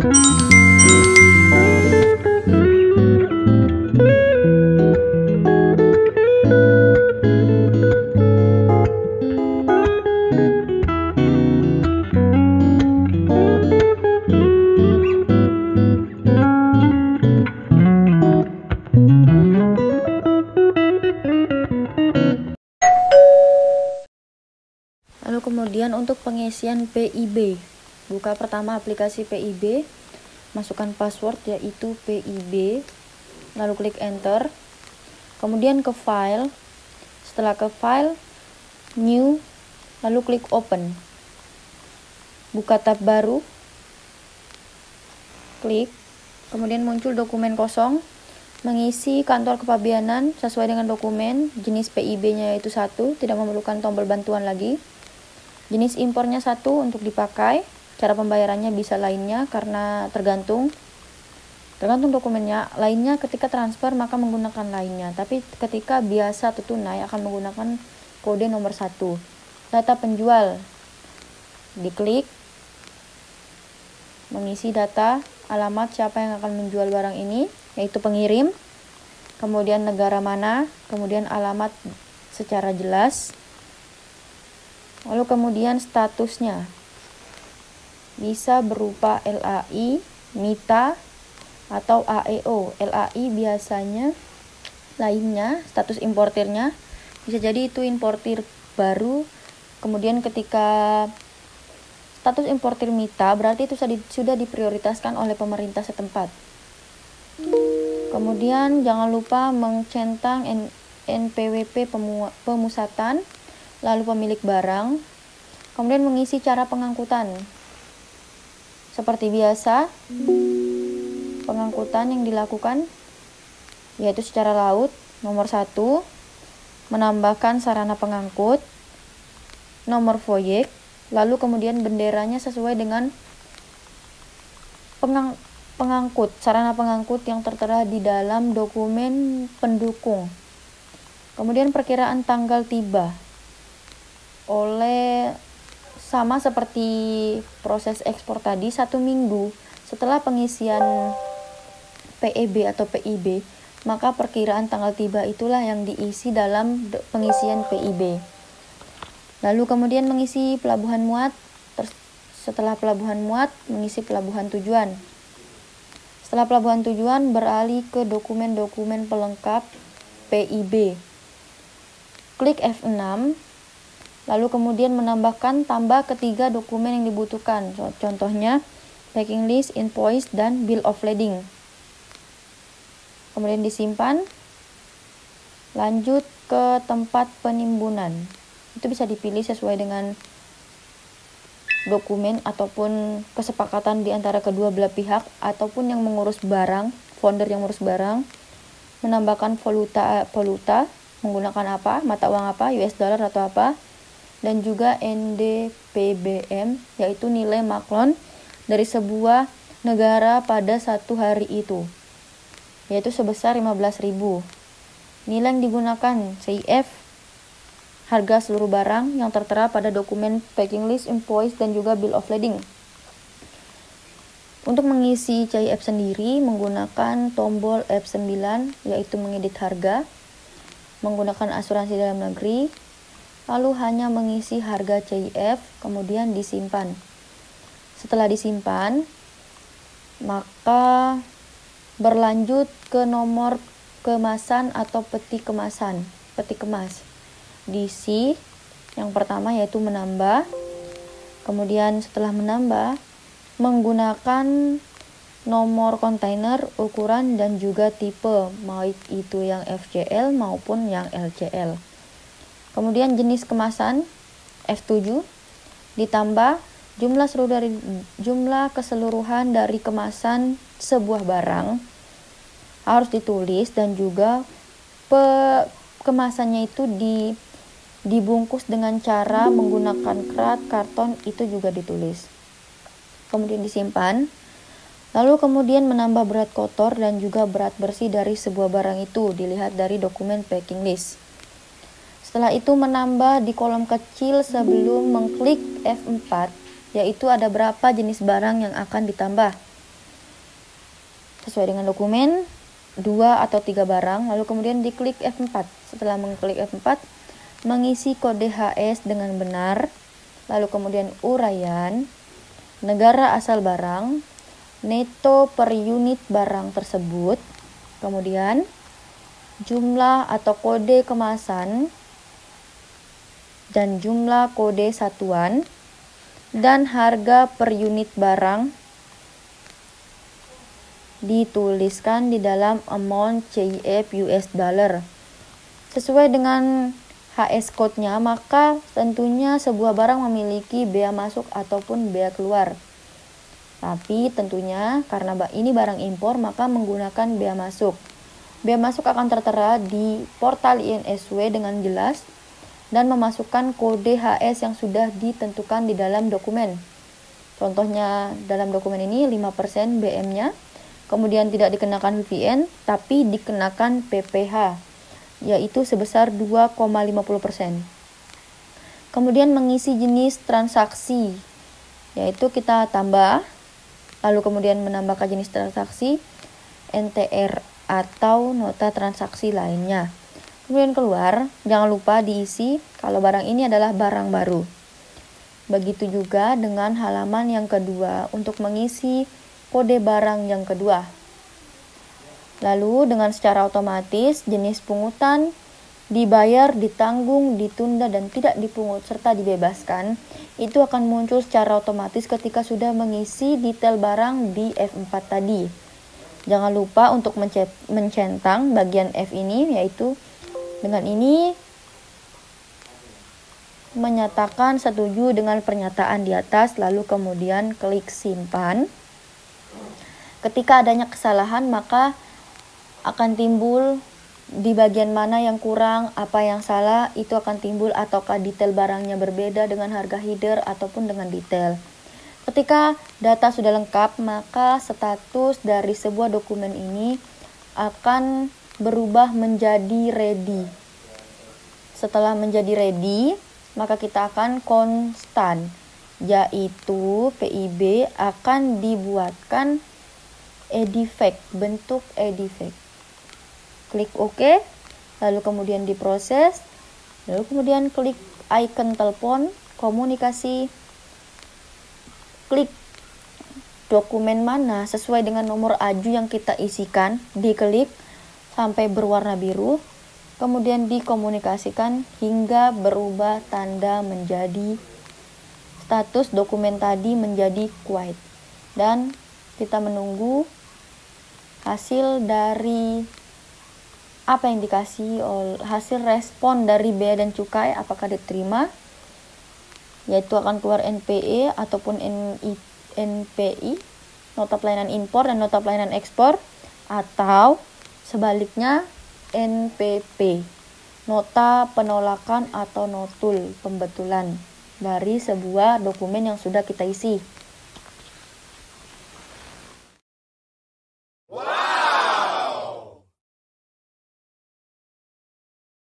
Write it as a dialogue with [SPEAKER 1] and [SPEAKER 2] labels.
[SPEAKER 1] Lalu kemudian untuk pengisian PIB, buka pertama aplikasi PIB, masukkan password yaitu PIB, lalu klik enter, kemudian ke file, setelah ke file, new, lalu klik open, buka tab baru, klik, kemudian muncul dokumen kosong, mengisi kantor kepabeanan sesuai dengan dokumen, jenis PIB-nya yaitu 1, tidak memerlukan tombol bantuan lagi. Jenis impornya 1 untuk dipakai, cara pembayarannya bisa lainnya karena tergantung dokumennya. Lainnya ketika transfer maka menggunakan lainnya, tapi ketika biasa atau tunai akan menggunakan kode nomor 1. Data penjual, diklik, mengisi data, alamat siapa yang akan menjual barang ini, yaitu pengirim, kemudian negara mana, kemudian alamat secara jelas. Lalu kemudian statusnya bisa berupa LAI, MITA, atau AEO. LAI biasanya lainnya, status importirnya bisa jadi itu importir baru. Kemudian ketika status importir MITA berarti itu sudah diprioritaskan oleh pemerintah setempat. Kemudian jangan lupa mencentang NPWP pemusatan, lalu pemilik barang, kemudian mengisi cara pengangkutan. Seperti biasa, pengangkutan yang dilakukan yaitu secara laut, nomor 1, menambahkan sarana pengangkut, nomor voyek, lalu kemudian benderanya sesuai dengan pengangkut, sarana pengangkut yang tertera di dalam dokumen pendukung. Kemudian perkiraan tanggal tiba. Sama seperti proses ekspor tadi, 1 minggu setelah pengisian PEB atau PIB, maka perkiraan tanggal tiba itulah yang diisi dalam pengisian PIB. Lalu kemudian mengisi pelabuhan muat, setelah pelabuhan muat mengisi pelabuhan tujuan. Setelah pelabuhan tujuan beralih ke dokumen-dokumen pelengkap PIB. Klik F6. Lalu kemudian menambahkan tambah ketiga dokumen yang dibutuhkan. Contohnya packing list, invoice, dan bill of lading. Kemudian disimpan. Lanjut ke tempat penimbunan. Itu bisa dipilih sesuai dengan dokumen ataupun kesepakatan di antara kedua belah pihak ataupun yang mengurus barang, founder yang mengurus barang. Menambahkan valuta menggunakan apa, mata uang apa, US dollar atau apa. Dan juga NDPBM, yaitu nilai maklon dari sebuah negara pada satu hari itu, yaitu sebesar 15.000. Nilai yang digunakan CIF, harga seluruh barang yang tertera pada dokumen packing list, invoice, dan juga bill of lading. Untuk mengisi CIF sendiri menggunakan tombol F9, yaitu mengedit harga, menggunakan asuransi dalam negeri, lalu hanya mengisi harga CIF, kemudian disimpan. Setelah disimpan, maka berlanjut ke nomor kemasan atau peti kemasan, peti kemas. Diisi yang pertama yaitu menambah, kemudian setelah menambah, menggunakan nomor kontainer, ukuran, dan juga tipe, baik itu yang FCL maupun yang LCL. Kemudian jenis kemasan F7, ditambah jumlah keseluruhan dari kemasan sebuah barang harus ditulis, dan juga kemasannya itu dibungkus dengan cara menggunakan krat, karton, itu juga ditulis. Kemudian disimpan. Lalu kemudian menambah berat kotor dan juga berat bersih dari sebuah barang itu, dilihat dari dokumen packing list. Setelah itu menambah di kolom kecil sebelum mengklik F4, yaitu ada berapa jenis barang yang akan ditambah. sesuai dengan dokumen 2 atau 3 barang, lalu kemudian diklik F4. Setelah mengklik F4, mengisi kode HS dengan benar, lalu kemudian uraian, negara asal barang, neto per unit barang tersebut, kemudian jumlah atau kode kemasan, dan jumlah kode satuan, dan harga per unit barang dituliskan di dalam amount CIF US dollar. Sesuai dengan HS code-nya, maka tentunya sebuah barang memiliki bea masuk ataupun bea keluar. Tapi tentunya karena ini barang impor, maka menggunakan bea masuk. Bea masuk akan tertera di portal INSW dengan jelas dan memasukkan kode HS yang sudah ditentukan di dalam dokumen. Contohnya dalam dokumen ini 5% BM-nya, kemudian tidak dikenakan VPN, tapi dikenakan PPH, yaitu sebesar 2,50%. Kemudian mengisi jenis transaksi, yaitu kita tambah, lalu kemudian menambahkan jenis transaksi, NTR atau nota transaksi lainnya. Kemudian keluar, jangan lupa diisi kalau barang ini adalah barang baru. Begitu juga dengan halaman yang kedua untuk mengisi kode barang yang kedua. Lalu dengan secara otomatis jenis pungutan, dibayar, ditanggung, ditunda, dan tidak dipungut serta dibebaskan itu akan muncul secara otomatis ketika sudah mengisi detail barang di F4 tadi. Jangan lupa untuk mencentang bagian F ini, yaitu dengan ini menyatakan setuju dengan pernyataan di atas, lalu kemudian klik simpan. Ketika adanya kesalahan, maka akan timbul di bagian mana yang kurang, apa yang salah, itu akan timbul, ataukah detail barangnya berbeda dengan harga header ataupun dengan detail. Ketika data sudah lengkap, maka status dari sebuah dokumen ini akan berubah menjadi ready. Setelah menjadi ready, maka kita akan konstan, yaitu PIB akan dibuatkan EDIFACT, bentuk EDIFACT. Klik OK, lalu kemudian diproses, lalu kemudian klik icon telepon, komunikasi, klik dokumen mana sesuai dengan nomor AJU yang kita isikan, diklik sampai berwarna biru, kemudian dikomunikasikan hingga berubah tanda menjadi status dokumen tadi menjadi quiet. Dan kita menunggu hasil dari apa yang dikasih hasil respon dari bea dan cukai apakah diterima, yaitu akan keluar NPE ataupun NPI, nota pelayanan impor dan nota pelayanan ekspor, atau sebaliknya NPP, nota penolakan atau notul pembetulan dari sebuah dokumen yang sudah kita isi.